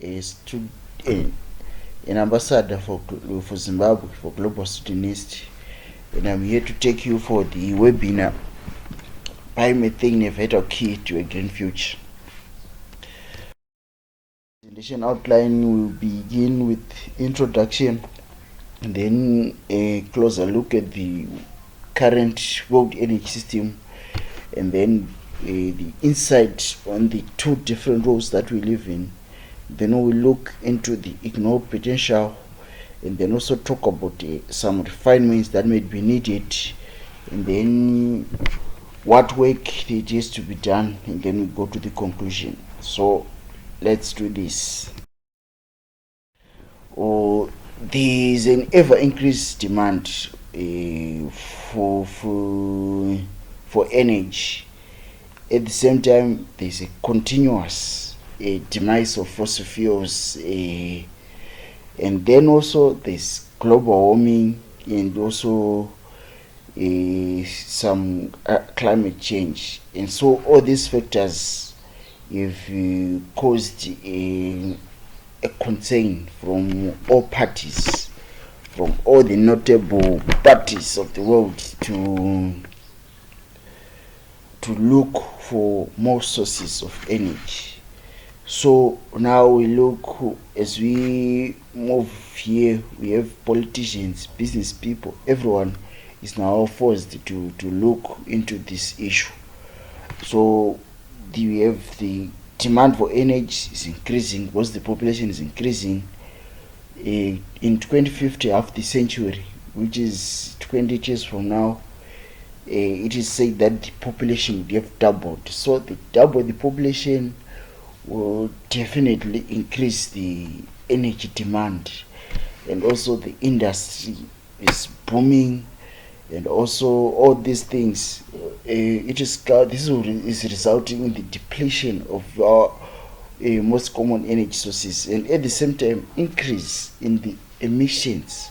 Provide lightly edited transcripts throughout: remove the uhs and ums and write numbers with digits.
an ambassador for Zimbabwe for Global Student, and I'm here to take you for the webinar Biomethane, a vital key to a green future. The presentation outline will begin with introduction and then a closer look at the current world energy system, and then the insight on the two different roles that we live in. Then we'll look into the ignored potential, and then also talk about some refinements that may be needed, and then what work it is to be done, and then we go to the conclusion. So let's do this. There is an ever increased demand for energy. At the same time, there's a continuous demise of fossil fuels, and then also there's global warming, and also some climate change. And so all these factors have caused a concern from all parties, from all the notable parties of the world, to look for more sources of energy. So now we look, as we move here, we have politicians, business people, everyone is now forced to look into this issue. So we have the demand for energy is increasing because the population is increasing. In 2050, half the century, which is 20 years from now, it is said that the population will have doubled. So the double the population will definitely increase the energy demand, and also the industry is booming, and also all these things this is resulting in the depletion of our most common energy sources, and at the same time increase in the emissions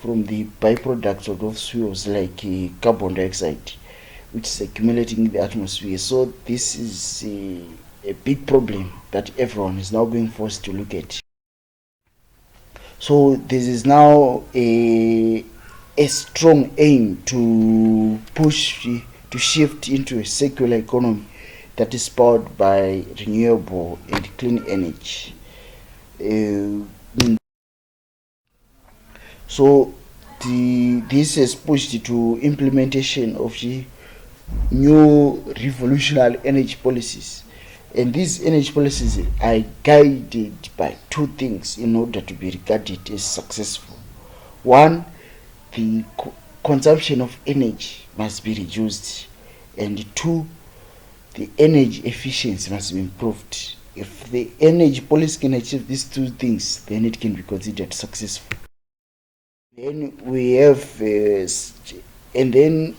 from the byproducts of those fuels, like carbon dioxide, which is accumulating in the atmosphere. So this is a big problem that everyone is now being forced to look at. So this is now a strong aim to push to shift into a circular economy that is powered by renewable and clean energy. So this has pushed to implementation of the new revolutionary energy policies, and these energy policies are guided by two things in order to be regarded as successful. One, the consumption of energy must be reduced, and two, the energy efficiency must be improved. If the energy policy can achieve these two things, then it can be considered successful. Then we have and then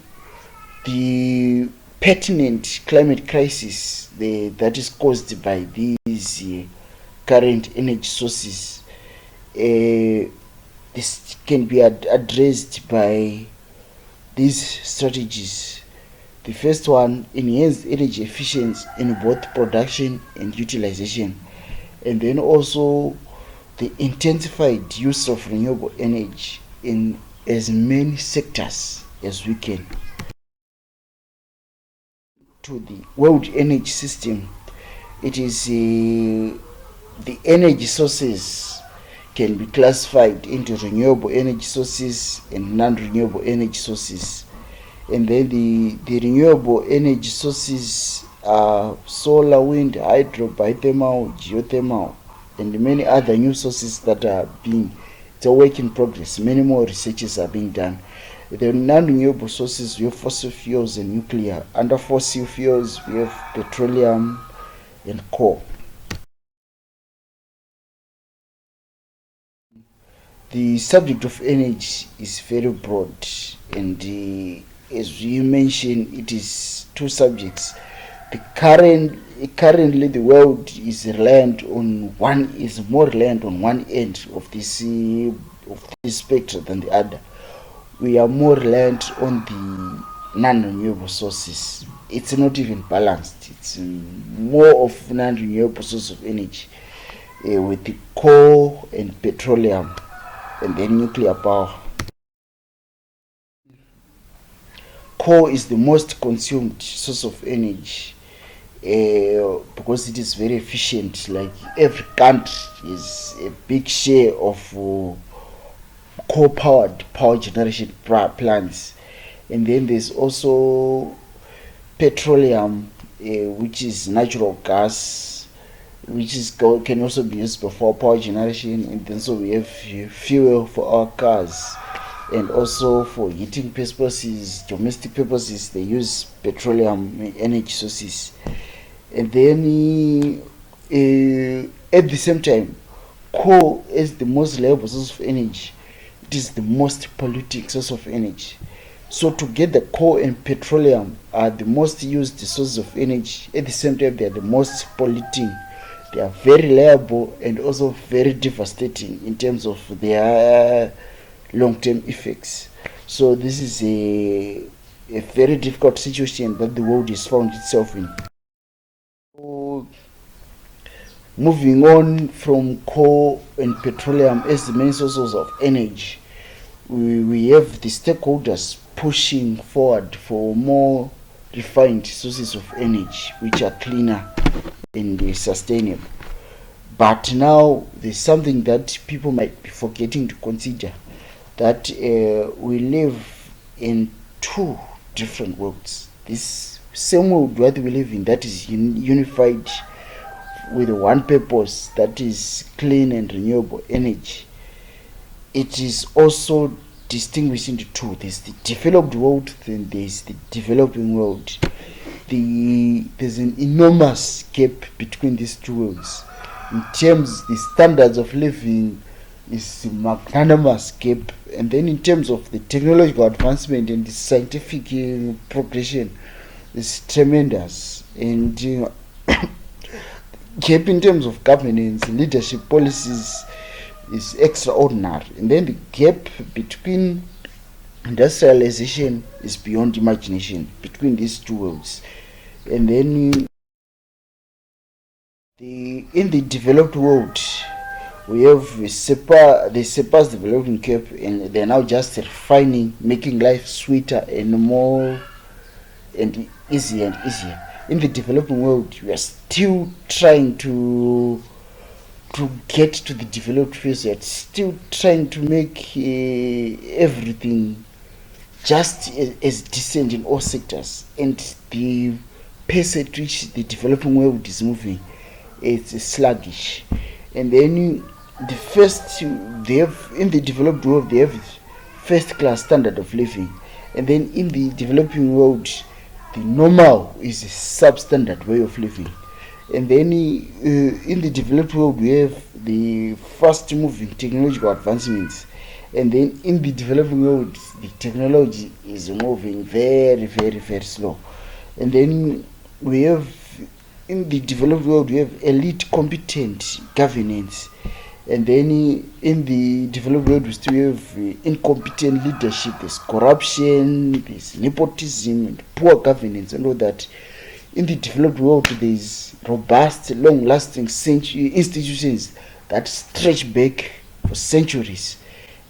the pertinent climate crisis that is caused by these current energy sources. This can be addressed by these strategies. The first one, enhance energy efficiency in both production and utilization, and then also the intensified use of renewable energy in as many sectors as we can. To the world energy system, it is the energy sources can be classified into renewable energy sources and non-renewable energy sources. And then the renewable energy sources are solar, wind, hydro, biothermal, geothermal, and many other new sources that are it's a work in progress. Many more researches are being done. The non-renewable sources, we have fossil fuels and nuclear. Under fossil fuels, we have petroleum and coal. The subject of energy is very broad, and as we mentioned, it is two subjects. Currently the world is more reliant on one end of this spectrum than the other. We are more reliant on the non-renewable sources. It's not even balanced. It's more of non-renewable source of energy. with the coal and petroleum and then nuclear power. Coal is the most consumed source of energy because it is very efficient. Like every country is a big share of coal-powered power generation plants. And then there's also petroleum, which is natural gas, which is can also be used for power generation. And then so we have fuel for our cars, and also for heating purposes, domestic purposes, they use petroleum energy sources. And then at the same time, coal is the most reliable source of energy. It is the most polluting source of energy. So together, coal and petroleum are the most used sources of energy. At the same time, they are the most polluting. They are very reliable and also very devastating in terms of their long-term effects. So this is a very difficult situation that the world has found itself in. So moving on from coal and petroleum as the main sources of energy, we have the stakeholders pushing forward for more refined sources of energy which are cleaner and sustainable. But now there's something that people might be forgetting to consider, that we live in two different worlds. This same world that we live in, that is unified with one purpose, that is clean and renewable energy, it is also distinguished into two. There's the developed world, then there's the developing world. There's an enormous gap between these two worlds. In terms, the standards of living is a magnanimous gap, and then in terms of the technological advancement and the scientific progression is tremendous. And gap in terms of governance, leadership, policies is extraordinary. And then the gap between industrialization is beyond imagination between these two worlds. And then in the developed world, we have the surpassed developing curve, and they're now just refining, making life sweeter and more and easier and easier. In the developing world, we are still trying to get to the developed phase. We are still trying to make everything just as decent in all sectors, and the pace at which the developing world is moving, it's sluggish. And then in the developed world, they have first class standard of living, and then in the developing world, the normal is a substandard way of living. And then in the developed world, we have the fast moving technological advancements, and then in the developing world, the technology is moving very, very, very slow. And then we have, in the developed world, we have elite competent governance, and then in the developed world, we still have incompetent leadership. There's corruption, there's nepotism, and poor governance, and all that. In the developed world, there's robust, long-lasting institutions that stretch back for centuries.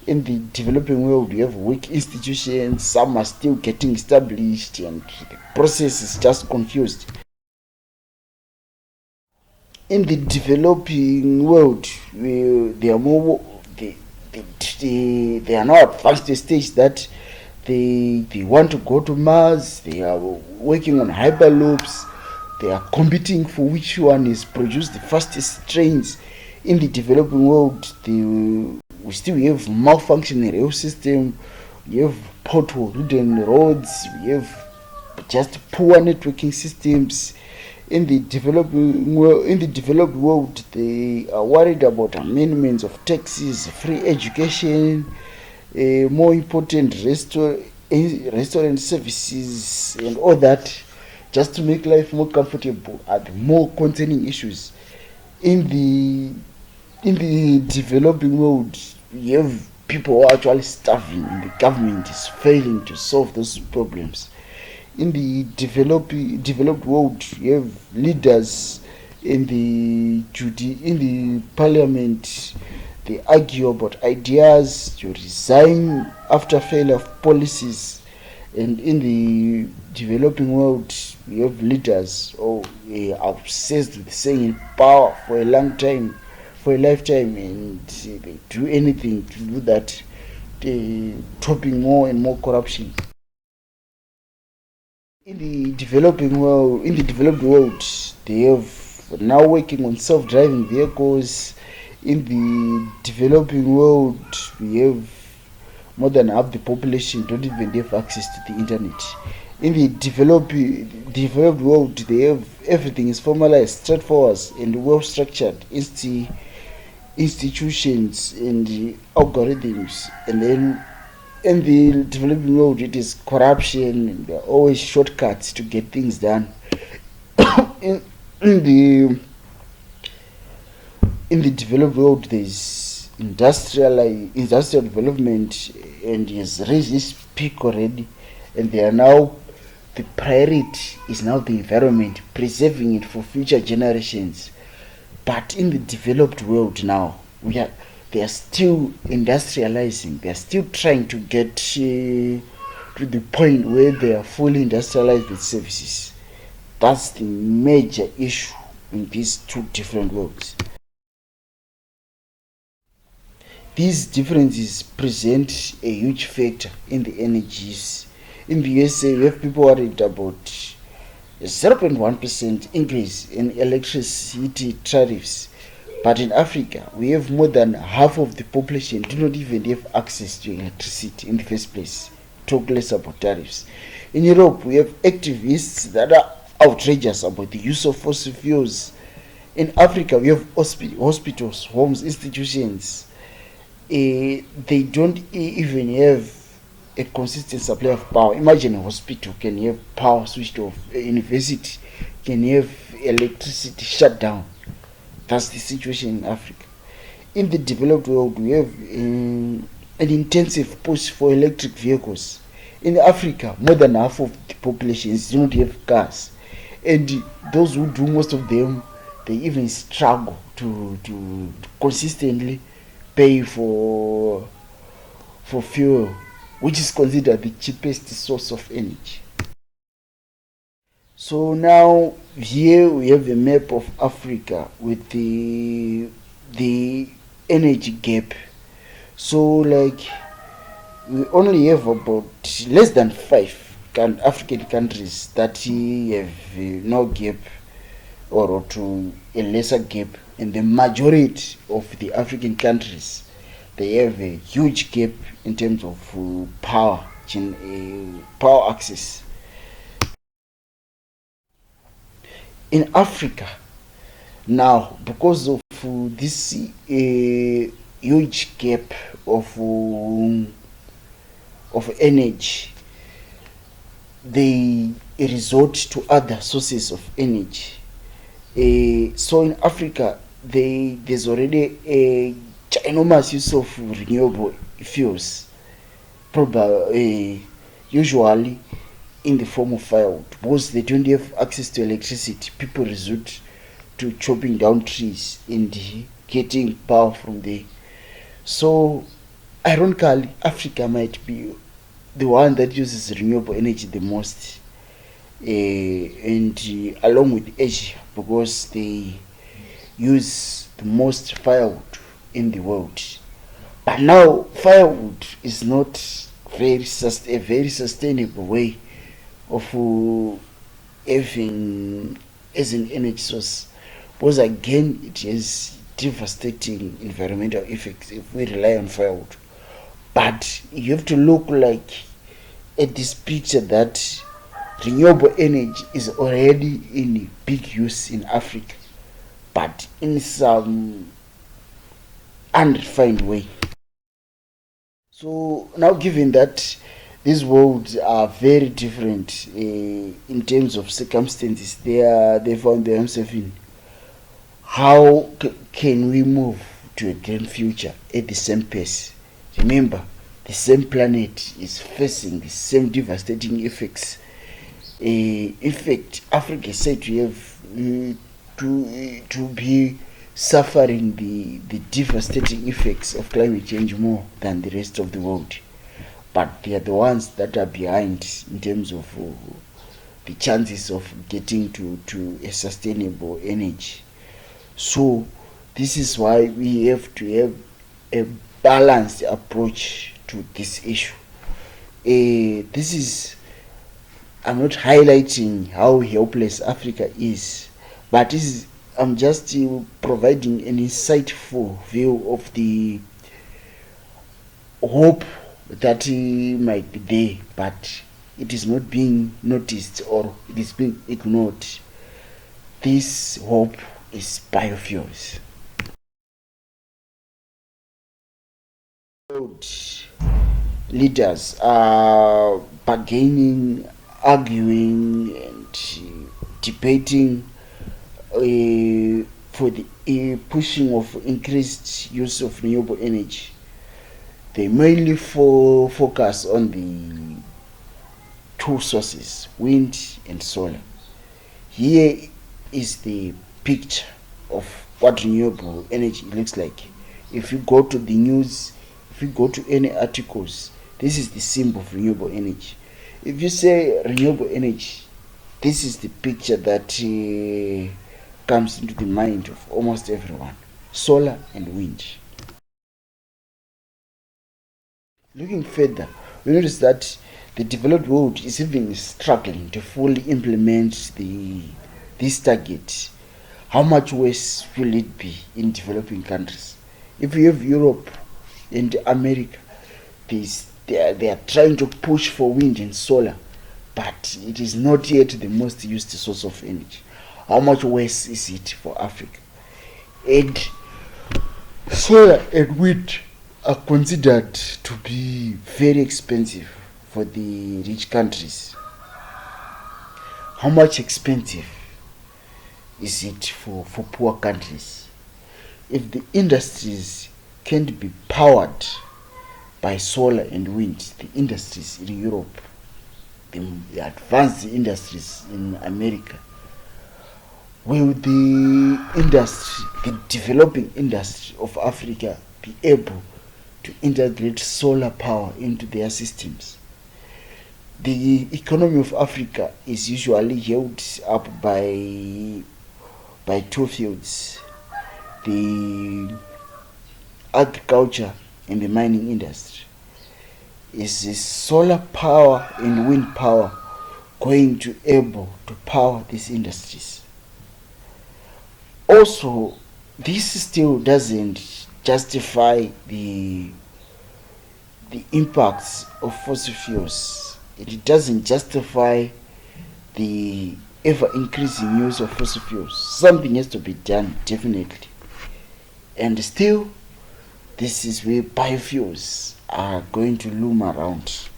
In the developing world, we have weak institutions. Some are still getting established, and the process is just confused. In the developing world, they are more they are now advanced to a stage that they want to go to Mars. They are working on hyperloops. They are competing for which one is produce the fastest trains. In the developing world, we still have malfunctioning rail system. We have pothole-ridden roads. We have just poor networking systems. In the developed world, they are worried about amendments of taxes, free education, more important restaurant services, and all that, just to make life more comfortable, are the more concerning issues. In the developing world, you have people who are actually starving, and the government is failing to solve those problems. In the developed world, you have leaders in the parliament, they argue about ideas to resign after failure of policies. And in the developing world, we have leaders obsessed with staying in power for a long time, for a lifetime, and they do anything to do that, topping more and more corruption. In the developed world, they have now working on self-driving vehicles. In the developing world, we have more than half the population don't even have access to the internet. In the developed world, they have everything is formalized, straightforward, and well structured institutions and algorithms. And then in the developing world, it is corruption, and there are always shortcuts to get things done. in, in the in the developed world, there's industrial development, and has reached this peak already, and they are now, the priority is now the environment, preserving it for future generations. But in the developed world now, they are still industrializing. They are still trying to get to the point where they are fully industrialized with services. That's the major issue in these two different worlds. These differences present a huge factor in the energy use. In the USA, we have people worried about a 0.1% increase in electricity tariffs. But in Africa, we have more than half of the population do not even have access to electricity in the first place. Talk less about tariffs. In Europe, we have activists that are outrageous about the use of fossil fuels. In Africa, we have hospitals, homes, institutions. They don't even have a consistent supply of power. Imagine a hospital can have power switched off, a university can have electricity shut down. That's the situation in Africa. In the developed world, we have an intensive push for electric vehicles. In Africa, more than half of the populations do not have cars, and those who do, most of them, they even struggle to consistently pay for fuel, which is considered the cheapest source of energy. So now here we have a map of Africa with the energy gap. So like we only have about less than 5 African countries that have no gap, or to a lesser gap, and the majority of the African countries, they have a huge gap in terms of power access. In Africa now, because of this huge gap of energy, they resort to other sources of energy. So in Africa, there's already a ginormous use of renewable fuels, probably usually in the form of firewood, because they don't have access to electricity. People resort to chopping down trees and getting power from there. So ironically, Africa might be the one that uses renewable energy the most, and along with Asia, because they use the most firewood in the world. But now firewood is not a very sustainable way of having as an energy source, because again it has devastating environmental effects if we rely on firewood. But you have to look like at this picture that renewable energy is already in big use in Africa, but in some unrefined way. So now, given that these worlds are very different in terms of circumstances they found themselves in, how can we move to a green future at the same pace? Remember, the same planet is facing the same devastating effects. In fact, Africa is said to have to be suffering the devastating effects of climate change more than the rest of the world, but they are the ones that are behind in terms of the chances of getting to a sustainable energy. So this is why we have to have a balanced approach to this issue. This is, I'm not highlighting how helpless Africa is, but this is, I'm just providing an insightful view of the hope that might be there, but it is not being noticed or it is being ignored. This hope is biofuels. Leaders are bargaining, arguing, and debating for the pushing of increased use of renewable energy. They mainly focus on the two sources, wind and solar. Here is the picture of what renewable energy looks like. If you go to the news, if you go to any articles, this is the symbol of renewable energy. If you say renewable energy, this is the picture that comes into the mind of almost everyone: solar and wind. Looking further, we notice that the developed world is even struggling to fully implement this target. How much worse will it be in developing countries? If you have Europe and America, they are trying to push for wind and solar, but it is not yet the most used source of energy. How much worse is it for Africa? And solar and wind are considered to be very expensive for the rich countries. How much expensive is it for poor countries? If the industries can't be powered by solar and wind, the industries in Europe, the advanced industries in America, will the developing industry of Africa be able to integrate solar power into their systems? The economy of Africa is usually held up by two fields: the agriculture and the mining industry. Is the solar power and wind power going to able to power these industries? Also, this still doesn't justify the impacts of fossil fuels. It doesn't justify the ever increasing use of fossil fuels. Something has to be done, definitely. And still, this is where biofuels are going to loom around.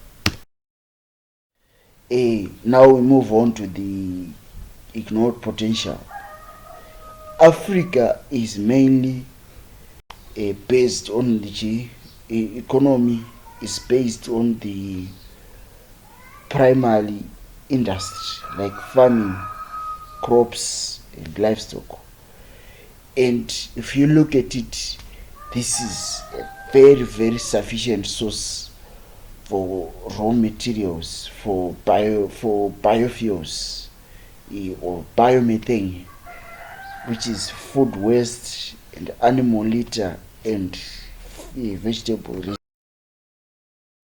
Now we move on to the ignored potential. Africa is mainly based on the economy is based on the primary industry like farming, crops, and livestock. And if you look at it, this is a very, very sufficient source for raw materials for biofuels or biomethane, which is food waste and animal litter and vegetable waste.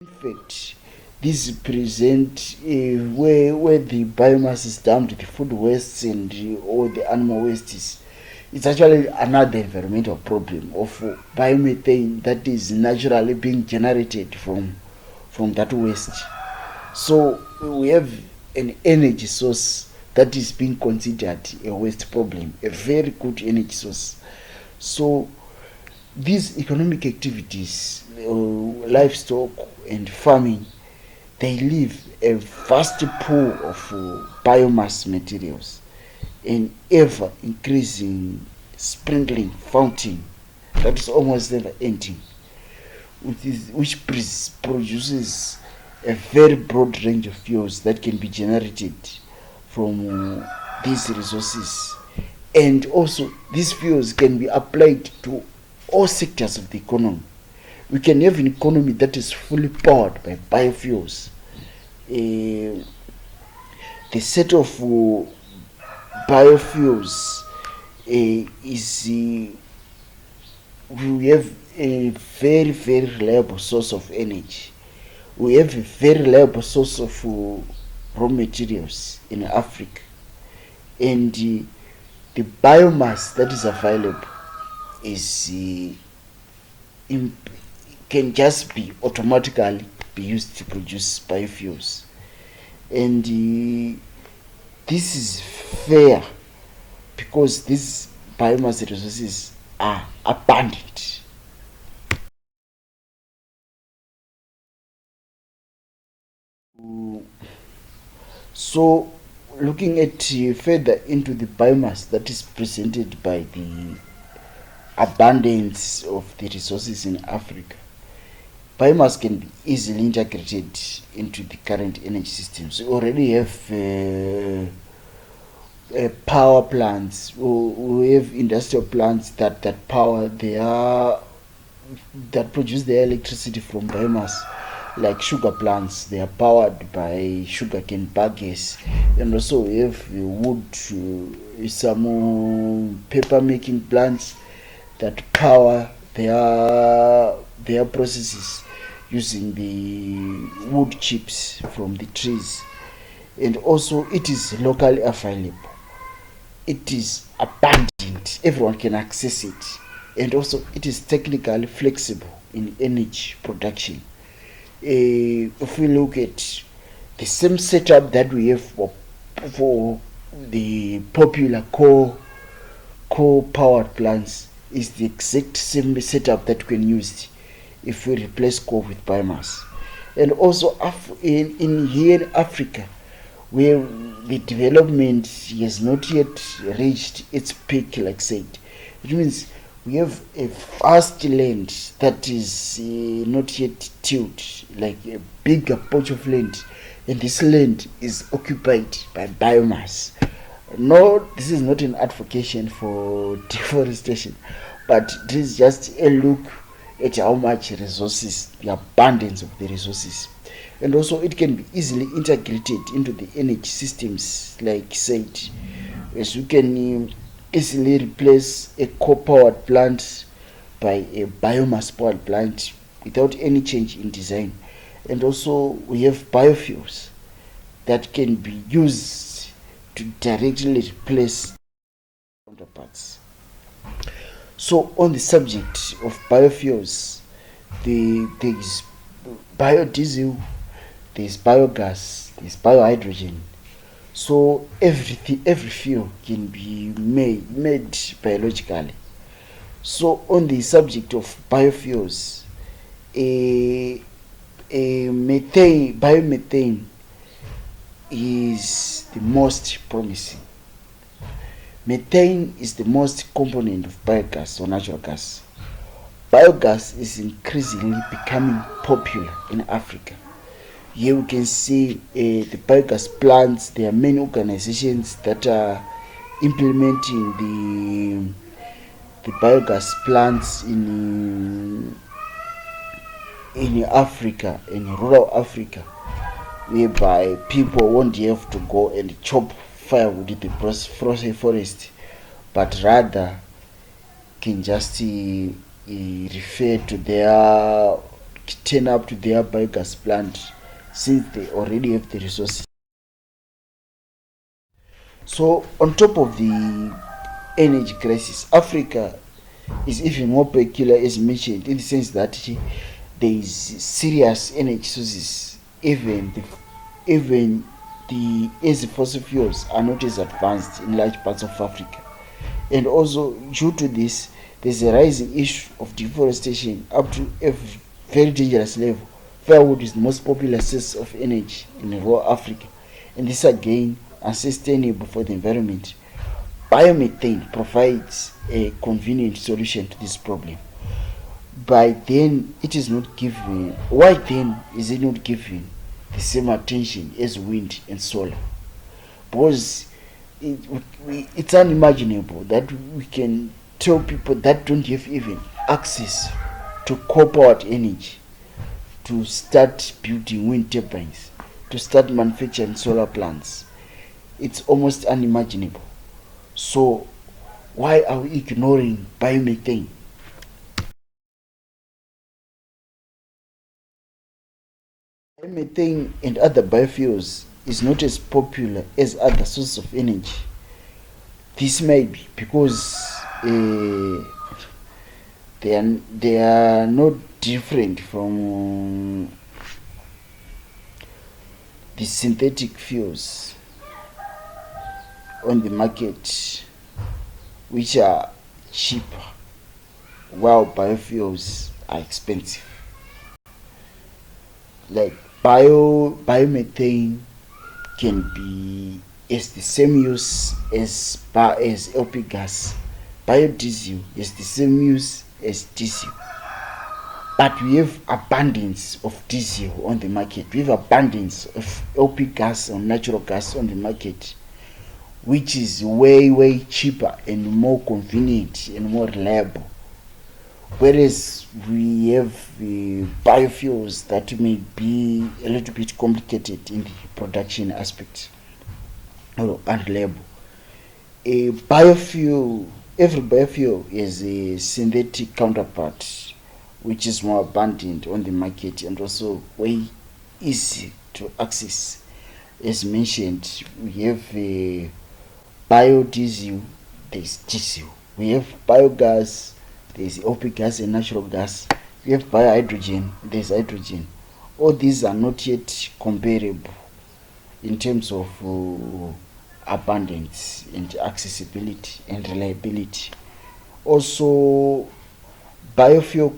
In fact, this present where the biomass is dumped, the food waste and all the animal waste is, it's actually another environmental problem of biomethane that is naturally being generated from that waste. So we have an energy source that is being considered a waste problem, a very good energy source. So these economic activities, livestock and farming, they leave a vast pool of biomass materials, an ever increasing sprinkling fountain that is almost never ending, which produces a very broad range of fuels that can be generated from these resources. And also these fuels can be applied to all sectors of the economy. We can have an economy that is fully powered by biofuels. The set of biofuels is we have a very reliable source of energy. We have a very reliable source of raw materials in Africa, and the biomass that is available is can just be automatically be used to produce biofuels, and this is fair because these biomass resources are abundant. So looking at further into the biomass that is presented by the abundance of the resources in Africa, biomass can be easily integrated into the current energy systems. We already have power plants. We have industrial plants that power that produce their electricity from biomass, like sugar plants. They are powered by sugarcane bagasse, and also we have wood, some paper making plants that power their processes using the wood chips from the trees. And also it is locally available, it is abundant, everyone can access it, and also it is technically flexible in energy production. If we look at the same setup that we have for the popular coal powered plants, is the exact same setup that we can use if we replace coal with biomass. And also in here in Africa, where the development has not yet reached its peak, like said, it means we have a vast land that is not yet tilled, like a bigger patch of land, and this land is occupied by biomass. No, this is not an advocacy for deforestation, but this is just a look at how much resources, the abundance of the resources. And also it can be easily integrated into the energy systems, like said, as you can easily replace a coal powered plant by a biomass powered plant without any change in design. And also we have biofuels that can be used to directly replace counterparts. So on the subject of biofuels, there is biodiesel, there is biogas, there is biohydrogen. So every fuel can be made biologically. So on the subject of biofuels, biomethane is the most promising. Methane is the most component of biogas or natural gas. Biogas is increasingly becoming popular in Africa. Here we can see the biogas plants. There are many organizations that are implementing the biogas plants in Africa, in rural Africa, whereby people won't have to go and chop firewood in the forest, but rather can just refer to their turn up to their biogas plant, since they already have the resources. So on top of the energy crisis, Africa is even more peculiar, as mentioned, in the sense that there is serious energy sources. Even the as fossil fuels are not as advanced in large parts of Africa. And also due to this, there's a rising issue of deforestation up to a very dangerous level. Firewood is the most popular source of energy in rural Africa, and this again unsustainable for the environment. Biomethane provides a convenient solution to this problem. By then it is not given. Why then is it not given the same attention as wind and solar? Because it's unimaginable that we can tell people that don't have even access to coal-powered energy to start building wind turbines, to start manufacturing solar plants. It's almost unimaginable. So why are we ignoring biomethane? Biomethane and other biofuels is not as popular as other sources of energy. This may be because they are not different from the synthetic fuels on the market, which are cheaper, while biofuels are expensive. Like biomethane can be as the same use as LP gas. Biodiesel is the same use as diesel. But we have abundance of diesel on the market. We have abundance of LP gas or natural gas on the market, which is way cheaper and more convenient and more reliable. Whereas we have biofuels that may be a little bit complicated in the production aspect or unreliable. Every biofuel is a synthetic counterpart, which is more abundant on the market and also way easy to access. As mentioned, we have biodiesel, there's diesel. We have biogas, there's LP gas and natural gas. We have biohydrogen, there's hydrogen. All these are not yet comparable in terms of abundance and accessibility and reliability. Also, biofuel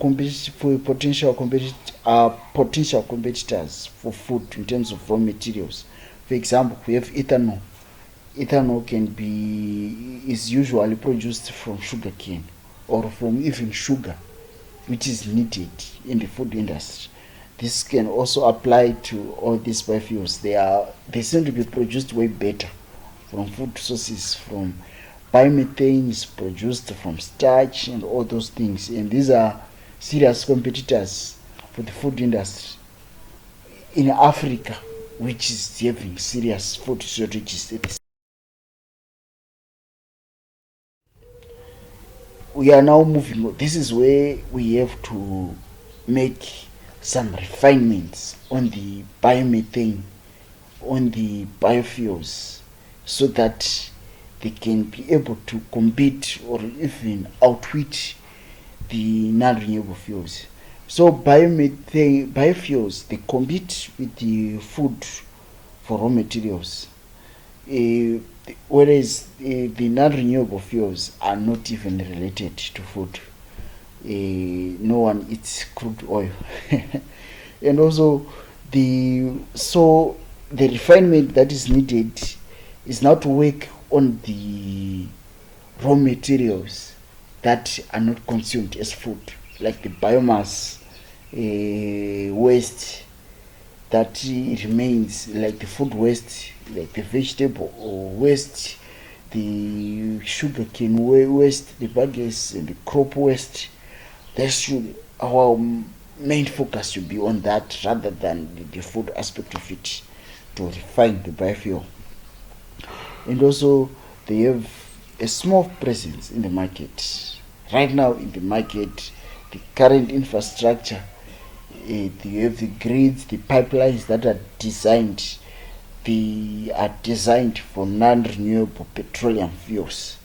potential competitors for food in terms of raw materials. For example, we have ethanol. Ethanol is usually produced from sugarcane or from even sugar, which is needed in the food industry. This can also apply to all these biofuels. They seem to be produced way better from food sources. From biomethane is produced from starch and all those things, and these are serious competitors for the food industry in Africa, which is having serious food shortages. We are now moving on. This is where we have to make some refinements on the biomethane, on the biofuels, so that they can be able to compete or even outwit the non-renewable fuels. So biofuels, they compete with the food for raw materials, whereas the non-renewable fuels are not even related to food. No one eats crude oil. And also the refinement that is needed is now to work on the raw materials that are not consumed as food, like the biomass waste that remains, like the food waste, like the vegetable or waste, the sugarcane waste, the bagasse and the crop waste. Our main focus should be on that rather than the food aspect of it, to refine the biofuel. And also they have a small presence in the market. Right now in the market, the current infrastructure, you have the grids, the pipelines that are designed. They are designed for non-renewable petroleum fuels.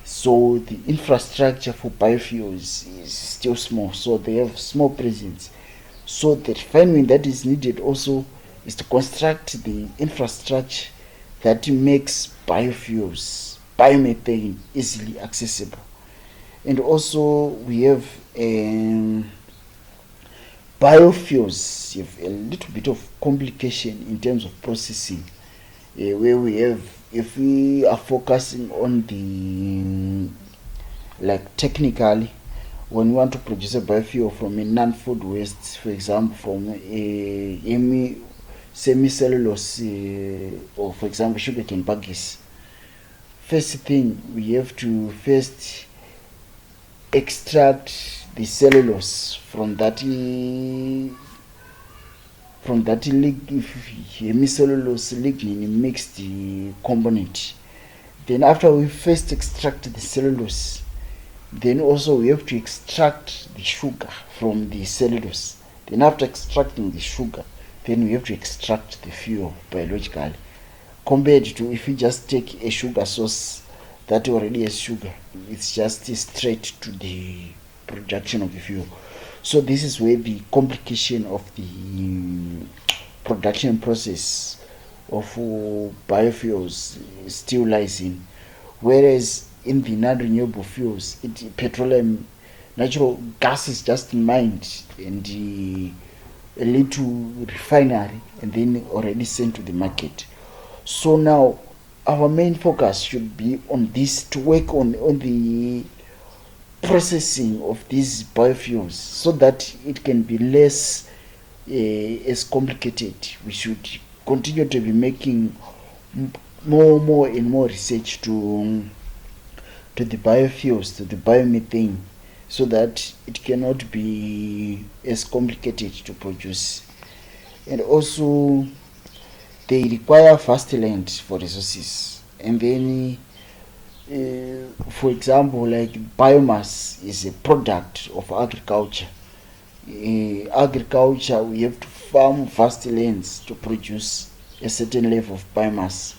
So the infrastructure for biofuels is still small, so they have small presence. So the refinement that is needed also is to construct the infrastructure that makes biomethane easily accessible. And also we have biofuels have a little bit of complication in terms of processing, where we have, if we are focusing on the, like technically, when we want to produce a biofuel from a non-food waste, for example from a semicellulose or for example sugarcane bagasse, first thing, we have to first extract the cellulose from that hemicellulose lignin mixed component. Then after we first extract the cellulose, then also we have to extract the sugar from the cellulose. Then after extracting the sugar, then we have to extract the fuel biologically, compared to if we just take a sugar source that already has sugar, it's just straight to the production of the fuel. So this is where the complication of the production process of biofuels still lies in. Whereas in the non-renewable fuels, petroleum, natural gas is just mined and a little refinery and then already sent to the market. So now our main focus should be on this, to work on the processing of these biofuels so that it can be less as complicated. We should continue to be making more and more research to the biofuels, to the biomethane, so that it cannot be as complicated to produce. And also they require vast land for resources. And then for example, like biomass is a product of agriculture. Agriculture, we have to farm vast lands to produce a certain level of biomass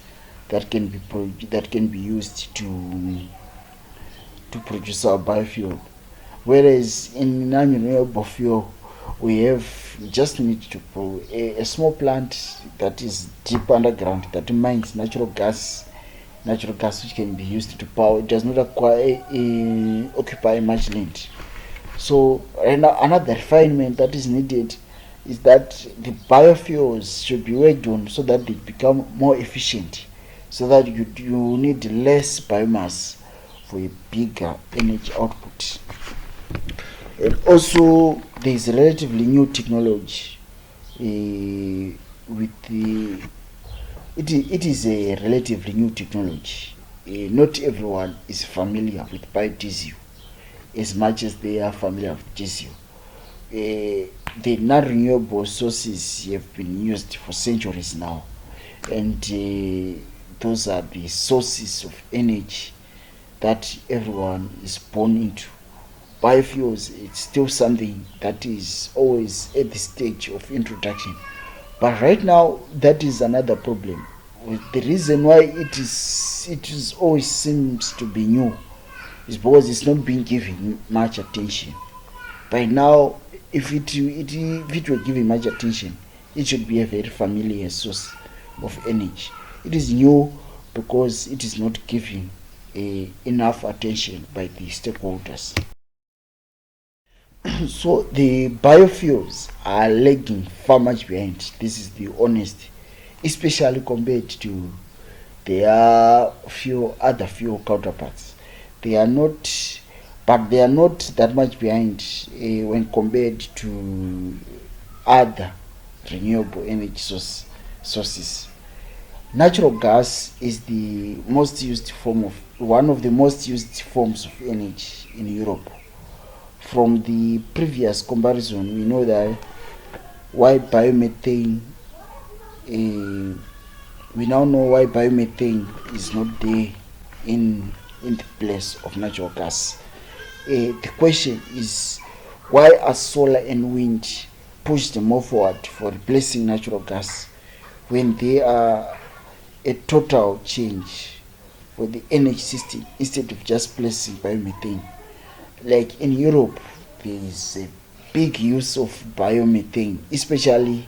that can be used to produce our biofuel. Whereas in non-renewable fuel, we just need to grow a small plant that is deep underground that mines natural gas which can be used to power. It does not occupy much land. So another refinement that is needed is that the biofuels should be worked on so that they become more efficient, so that you need less biomass for a bigger energy output. And also there is relatively new technology it is a relatively new technology. Not everyone is familiar with biodiesel as much as they are familiar with diesel. The non-renewable sources have been used for centuries now, and those are the sources of energy that everyone is born into. Biofuels, it's still something that is always at the stage of introduction. But right now, that is another problem. The reason why it is always seems to be new is because it's not being given much attention. By now, if it were given much attention, it should be a very familiar source of energy. It is new because it is not given enough attention by the stakeholders. So the biofuels are lagging far much behind. This is the honest, especially compared to their other fuel counterparts. They are not, but they are not that much behind when compared to other renewable energy sources. Natural gas is one of the most used forms of energy in Europe. From the previous comparison, we know that why biomethane, we now know why biomethane is not there in the place of natural gas. The question is, why are solar and wind pushed more forward for replacing natural gas when they are a total change for the energy system instead of just placing biomethane? Like in Europe, there is a big use of biomethane, especially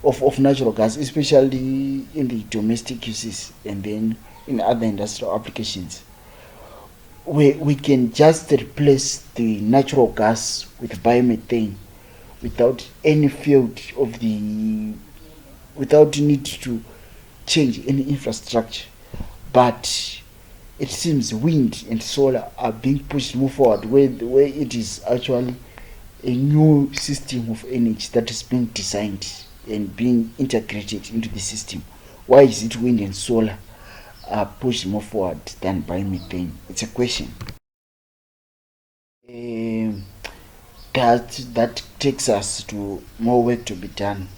of natural gas, especially in the domestic uses and then in other industrial applications, where we can just replace the natural gas with biomethane without any without need to change any infrastructure. But it seems wind and solar are being pushed more forward, where it is actually a new system of energy that is being designed and being integrated into the system. Why is it wind and solar are pushed more forward than biomethane? It's a question. That takes us to more work to be done.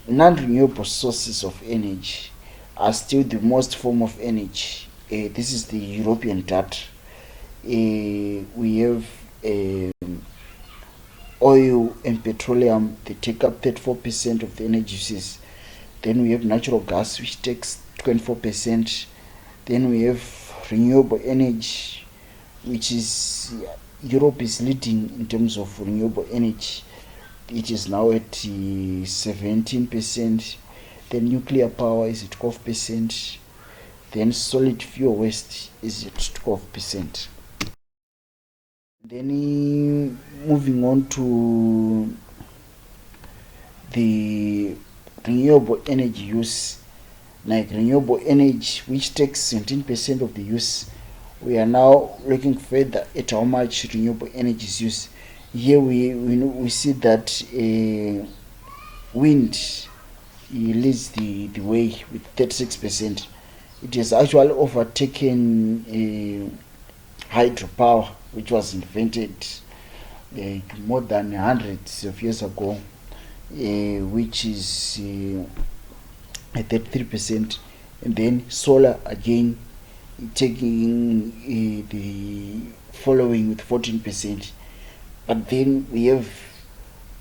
Non-renewable sources of energy are still the most form of energy. This is the European data. We have oil and petroleum, they take up 34% of the energy uses. Then we have natural gas, which takes 24%. Then we have renewable energy, which is Europe is leading in terms of renewable energy. It is now at 17%. Then nuclear power is at 12%. Then solid fuel waste is at 12%. Then moving on to the renewable energy use, like renewable energy, which takes 17% of the use. We are now looking further at how much renewable energy is used. Here we see that wind leads the way with 36%. It has actually overtaken hydropower, which was invented more than hundreds of years ago, which is at 33%. And then solar again taking the following with 14%. But then we have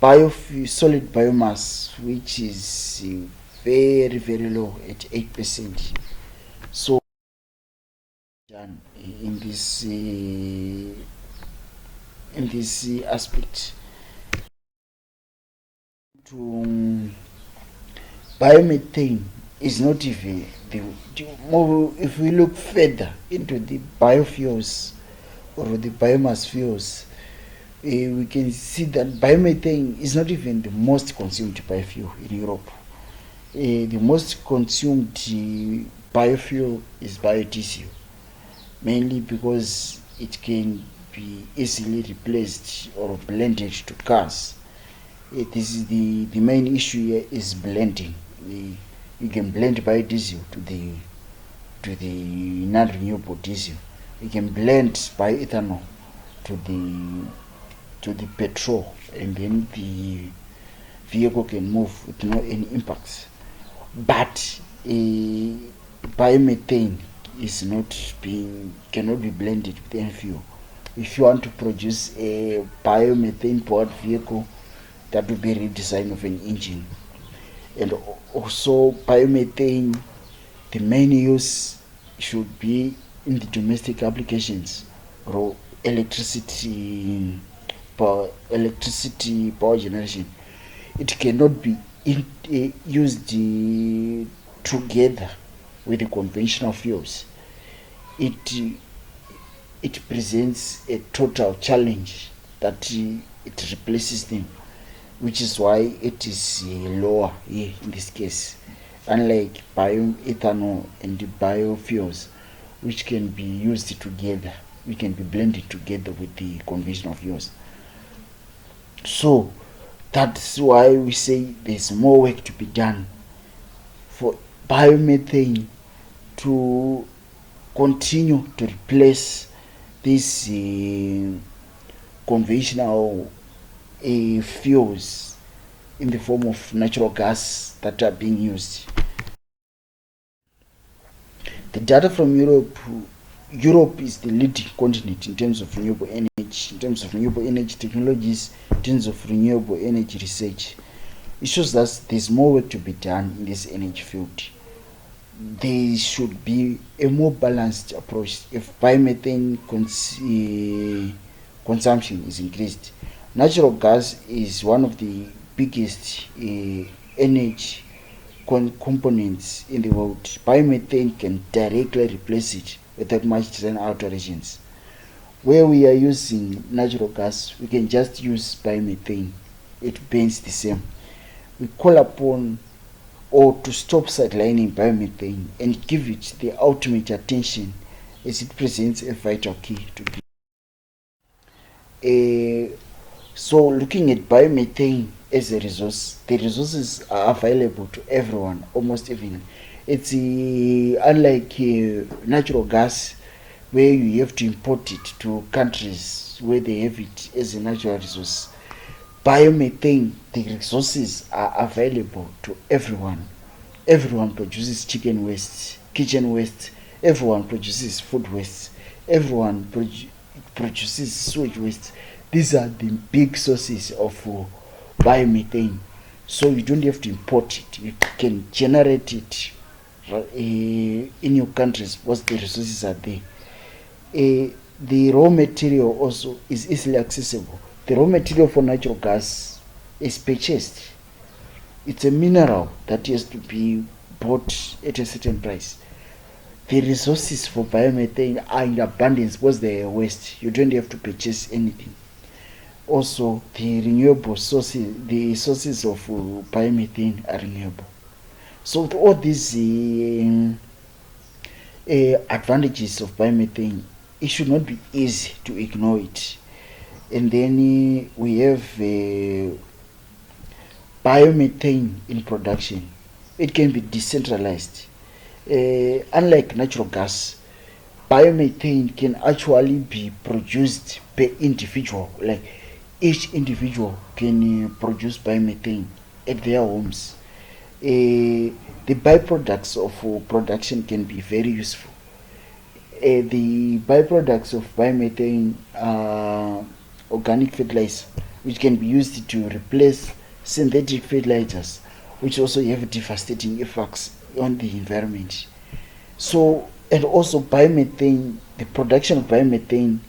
solid biomass, which is very, very low at 8%. So in this aspect to biomethane is not even if we look further into the biofuels or the biomass fuels, we can see that biomethane is not even the most consumed biofuel in Europe. The most consumed biofuel is biodiesel, mainly because it can be easily replaced or blended to cars. This is the main issue here is blending. You can blend biodiesel to the non-renewable diesel. You can blend bioethanol to the petrol, and then the vehicle can move with no any impacts. But biomethane cannot be blended with any fuel. If you want to produce a biomethane powered vehicle, that would be a redesign of an engine. And also biomethane, the main use should be in the domestic applications or electricity power generation. It cannot be used together with the conventional fuels. It presents a total challenge that it replaces them, which is why it is lower here in this case, unlike bioethanol and the biofuels, which can be used together, we can be blended together with the conventional fuels. So that's why we say there's more work to be done for biomethane to continue to replace these conventional fuels in the form of natural gas that are being used. The data from Europe is the leading continent in terms of renewable energy, in terms of renewable energy technologies, in terms of renewable energy research. It shows that there's more work to be done in this energy field. There should be a more balanced approach if biomethane consumption is increased. Natural gas is one of the biggest energy components in the world. Biomethane can directly replace it without much design alterations. Where we are using natural gas, we can just use biomethane. It burns the same. We call upon or to stop sidelining biomethane and give it the ultimate attention as it presents a vital key to be. So looking at biomethane as a resource, the resources are available to everyone, almost even It's unlike natural gas, where you have to import it to countries where they have it as a natural resource. Biomethane, the resources are available to everyone. Everyone produces chicken waste, kitchen waste, everyone produces food waste, everyone produces sewage waste. These are the big sources of biomethane. So you don't have to import it, you can generate it in your countries because the resources are there. The raw material also is easily accessible. The raw material for natural gas is purchased. It's a mineral that has to be bought at a certain price. The resources for biomethane are in abundance because they are waste. You don't have to purchase anything. Also, the renewable sources, the sources of biomethane are renewable. So with all these advantages of biomethane, it should not be easy to ignore it. And then we have biomethane in production. It can be decentralized. Unlike natural gas, biomethane can actually be produced per individual. Like each individual can produce biomethane at their homes. The byproducts of production can be very useful. The byproducts of biomethane are organic fertilizer, which can be used to replace synthetic fertilizers, which also have devastating effects on the environment. So, and also biomethane, the production of biomethane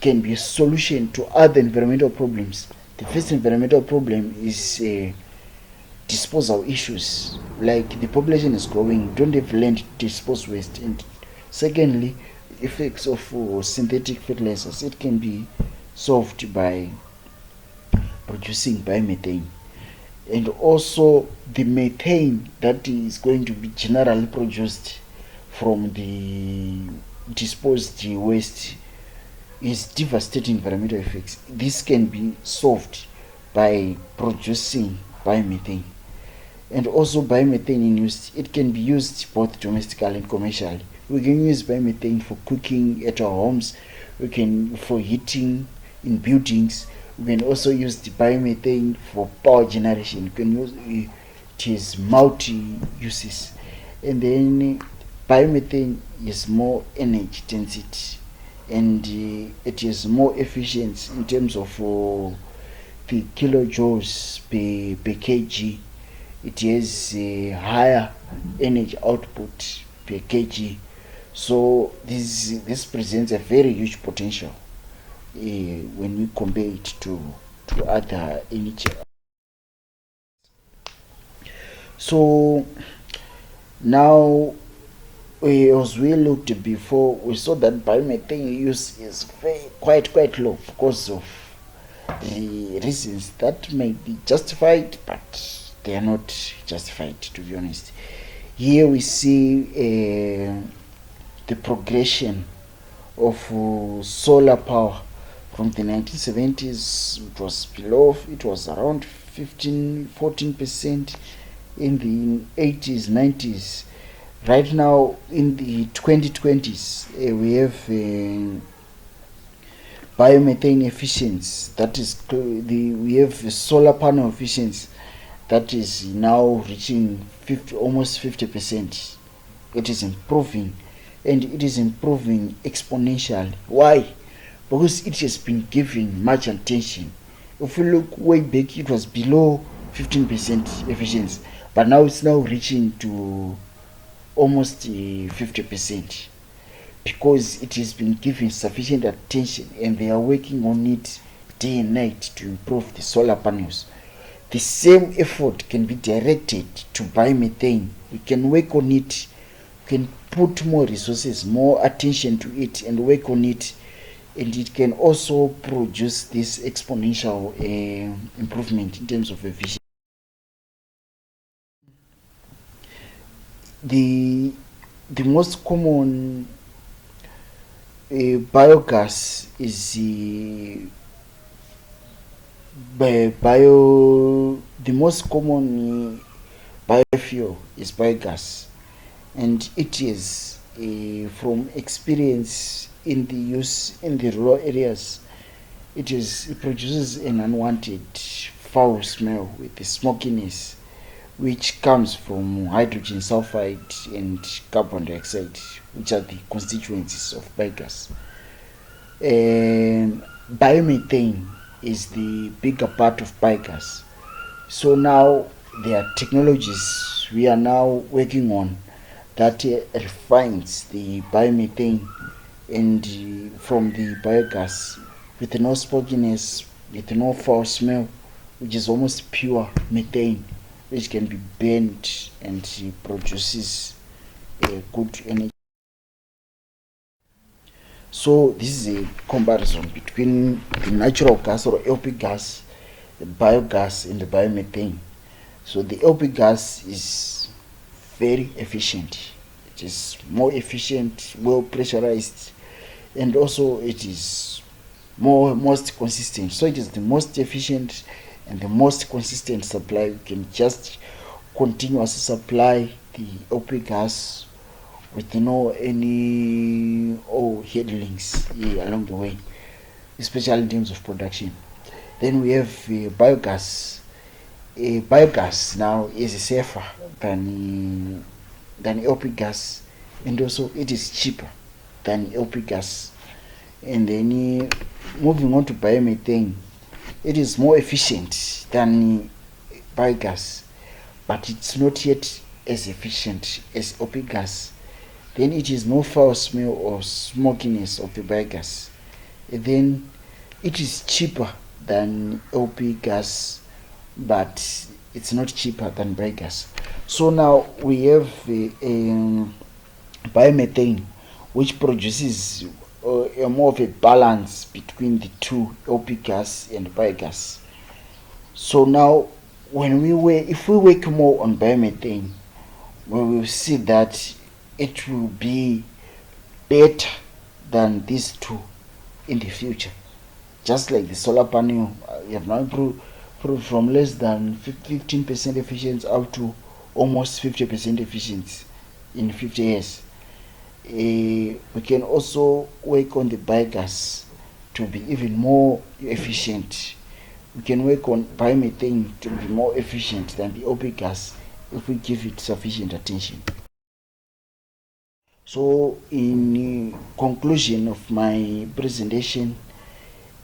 can be a solution to other environmental problems. The first environmental problem is disposal issues, like the population is growing, don't have land to dispose waste, and secondly, effects of synthetic fertilizers. It can be solved by producing biomethane. And also the methane that is going to be generally produced from the disposed waste is devastating environmental effects. This can be solved by producing biomethane. And also biomethane in use, it can be used both domestically and commercially. We can use biomethane for cooking at our homes, we can for heating in buildings. We can also use the biomethane for power generation. You can use it is multi uses. And then biomethane is more energy density, and it is more efficient in terms of the kilojoules per kg. It has a higher energy output per kg. So this presents a very huge potential when we compare it to other energy. So now, as we looked before, we saw that biomethane use is quite low because of the reasons that may be justified, but they are not justified, to be honest. Here we see the progression of solar power from the 1970s. It was below, it was around 14% in the 80s, 90s. Right now in the 2020s, we have biomethane efficiency, that is we have solar panel efficiency that is now reaching almost 50%. It is improving, and it is improving exponentially. Why? Because it has been given much attention. If you look way back, it was below 15% efficiency, but now it's now reaching to almost 50%, because it has been given sufficient attention, and they are working on it day and night to improve the solar panels. The same effort can be directed to biomethane. We can work on it, we can put more resources, more attention to it, and work on it, and it can also produce this exponential improvement in terms of efficiency. The most common biogas is the most common biofuel is biogas, and it is from experience in the use in the rural areas, it produces an unwanted foul smell with the smokiness which comes from hydrogen sulfide and carbon dioxide, which are the constituencies of biogas. Biomethane is the bigger part of biogas. So now there are technologies we are now working on that refines the biomethane and from the biogas with no smokiness, with no foul smell, which is almost pure methane, which can be burned and produces a good energy. So this is a comparison between the natural gas or LP gas, the biogas and the biomethane. So the LP gas is very efficient. It is more efficient, well pressurized, and also it is most consistent. So it is the most efficient and the most consistent supply. You can just continuously supply the LP gas with no any headlings along the way, especially in terms of production. Then we have biogas. Biogas now is safer than LP gas, and also it is cheaper than LP gas. And then moving on to biomethane, it is more efficient than biogas, but it's not yet as efficient as LP gas. Then it is no foul smell or smokiness of the biogas. And then it is cheaper than LP gas, but it's not cheaper than biogas. So now we have biomethane, which produces a more of a balance between the two, LP gas and biogas. So now if we work more on biomethane, we will see that it will be better than these two in the future. Just like the solar panel, we have now improved from less than 15% efficiency up to almost 50% efficiency in 50 years. We can also work on the biogas to be even more efficient. We can work on biomethane to be more efficient than the LP gas if we give it sufficient attention. So in conclusion of my presentation,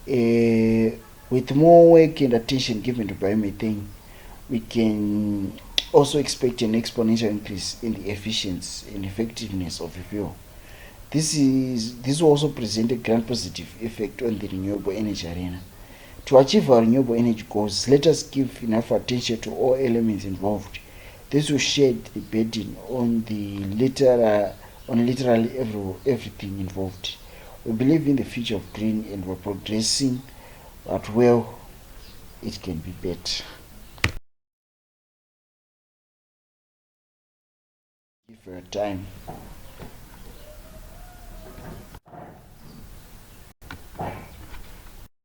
with more work and attention given to biomethane, we can also expect an exponential increase in the efficiency and effectiveness of the fuel. This will also present a grand positive effect on the renewable energy arena. To achieve our renewable energy goals, let us give enough attention to all elements involved. This will shed the burden on literally everything involved. We believe in the future of green and we're progressing, but well, it can be better. Thank you for your time.